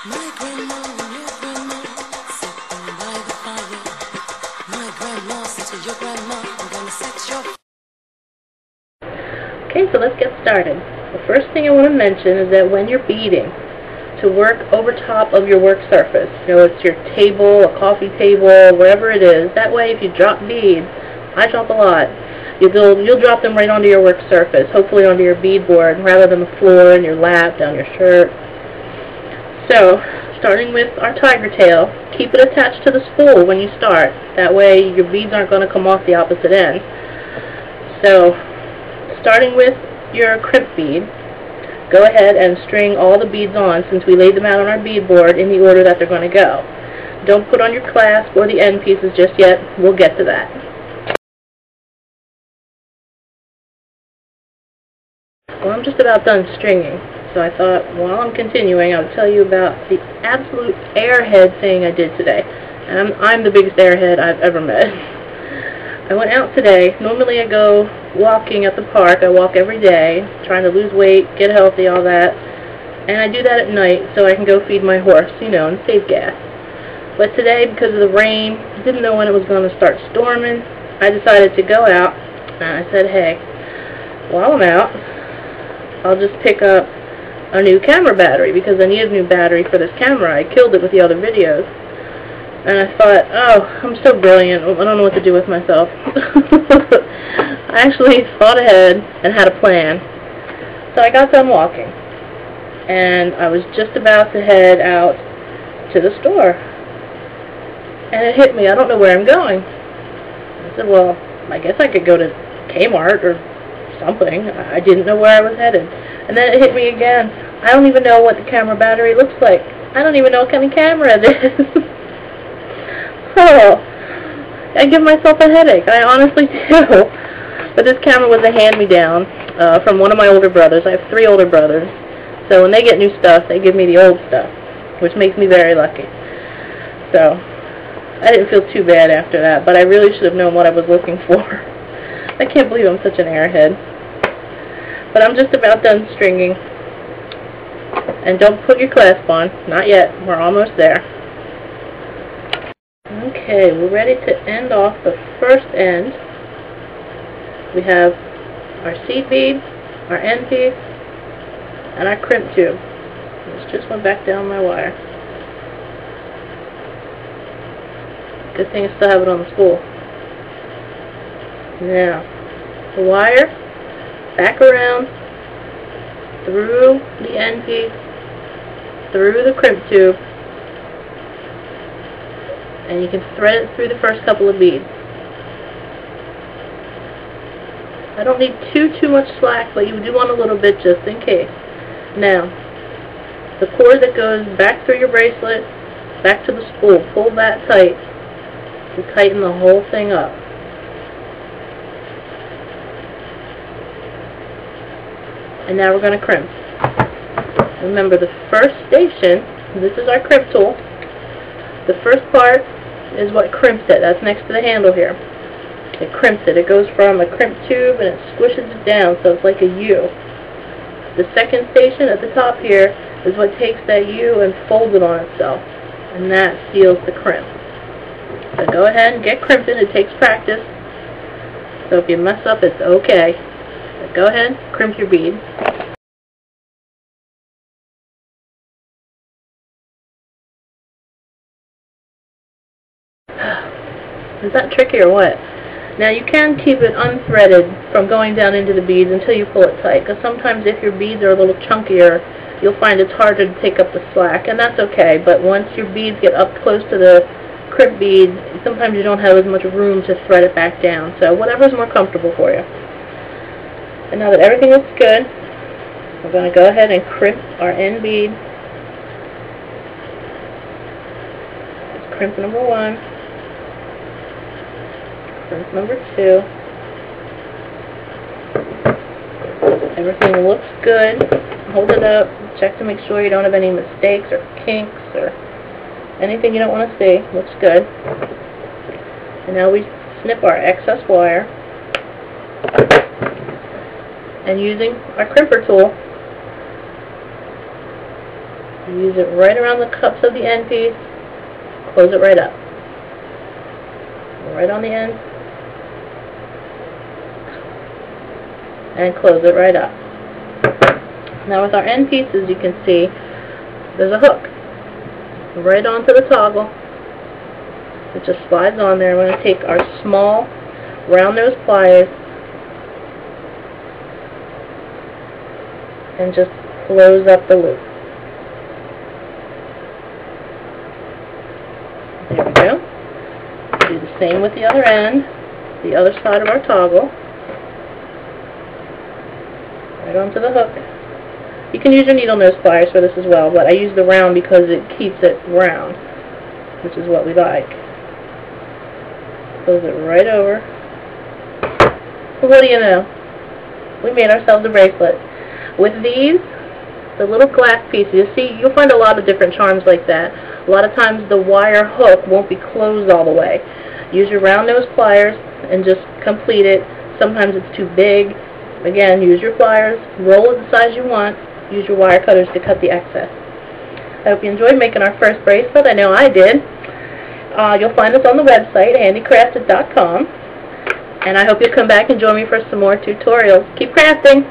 My grandma and your grandma sitting by the fire. My grandma said to your grandma, I'm gonna set your... Okay, so let's get started. The first thing I want to mention is that when you're beading, to work over top of your work surface. You know, it's your table, a coffee table, wherever it is. That way, if you drop beads, I drop a lot, you'll drop them right onto your work surface, hopefully onto your beadboard, rather than the floor, in your lap, down your shirt. So, starting with our tiger tail, keep it attached to the spool when you start. That way, your beads aren't going to come off the opposite end. So, starting with your crimp bead, go ahead and string all the beads on, since we laid them out on our beadboard in the order that they're going to go. Don't put on your clasp or the end pieces just yet. We'll get to that. Well, I'm just about done stringing, so I thought while I'm continuing, I would tell you about the absolute airhead thing I did today. And I'm the biggest airhead I've ever met. I went out today. Normally I go walking at the park. I walk every day, trying to lose weight, get healthy, all that. And I do that at night so I can go feed my horse, you know, and save gas. But today, because of the rain, didn't know when it was going to start storming, I decided to go out, and I said, hey, while I'm out, I'll just pick up a new camera battery, because I needed a new battery for this camera. I killed it with the other videos. And I thought, oh, I'm so brilliant, I don't know what to do with myself. I actually thought ahead and had a plan. So I got done walking, and I was just about to head out to the store. And it hit me, I don't know where I'm going. I said, well, I guess I could go to Kmart or something. I didn't know where I was headed. And then it hit me again. I don't even know what the camera battery looks like. I don't even know what kind of camera it is. Oh, I give myself a headache. I honestly do. But this camera was a hand-me-down from one of my older brothers. I have 3 older brothers. So when they get new stuff, they give me the old stuff, which makes me very lucky. So I didn't feel too bad after that, but I really should have known what I was looking for. I can't believe I'm such an airhead. But I'm just about done stringing. And don't put your clasp on. Not yet. We're almost there. Okay, we're ready to end off the first end. We have our seed bead, our end piece, and our crimp tube. This just went back down my wire. Good thing I still have it on the spool. Now, the wire, back around, through the end piece, through the crimp tube, and you can thread it through the first couple of beads. I don't need too much slack, but you do want a little bit just in case. Now, the cord that goes back through your bracelet, back to the spool, pull that tight to tighten the whole thing up. And now we're going to crimp. Remember, the first station, this is our crimp tool. The first part is what crimps it. That's next to the handle here. It crimps it. It goes from a crimp tube and it squishes it down so it's like a U. The second station at the top here is what takes that U and folds it on itself. And that seals the crimp. So go ahead and get crimping. It takes practice. So if you mess up, it's okay. But go ahead, crimp your bead. Is that tricky or what? Now you can keep it unthreaded from going down into the beads until you pull it tight, because sometimes if your beads are a little chunkier, you'll find it's harder to take up the slack, and that's okay. But once your beads get up close to the crimp bead, sometimes you don't have as much room to thread it back down. So whatever's more comfortable for you. And now that everything looks good, we're going to go ahead and crimp our end bead. It's crimp number 1. Crimp number 2. Everything looks good. Hold it up. Check to make sure you don't have any mistakes or kinks or anything you don't want to see. Looks good. And now we snip our excess wire. And using our crimper tool, Use it right around the cups of the end piece. Close it right up. Right on the end. And close it right up. Now with our end pieces, you can see there's a hook right onto the toggle. It just slides on there. I'm going to take our small round nose pliers and just close up the loop. There we go. Do the same with the other end, the other side of our toggle. Right onto the hook. You can use your needle nose pliers for this as well, but I use the round because it keeps it round, which is what we like. Close it right over. So what do you know? We made ourselves a bracelet. With these, the little glass pieces, you'll find a lot of different charms like that. A lot of times the wire hook won't be closed all the way. Use your round nose pliers and just complete it. Sometimes it's too big. Again, use your pliers, roll it the size you want, use your wire cutters to cut the excess. I hope you enjoyed making our first bracelet. I know I did. You'll find us on the website, handycrafted.com. And I hope you'll come back and join me for some more tutorials. Keep crafting!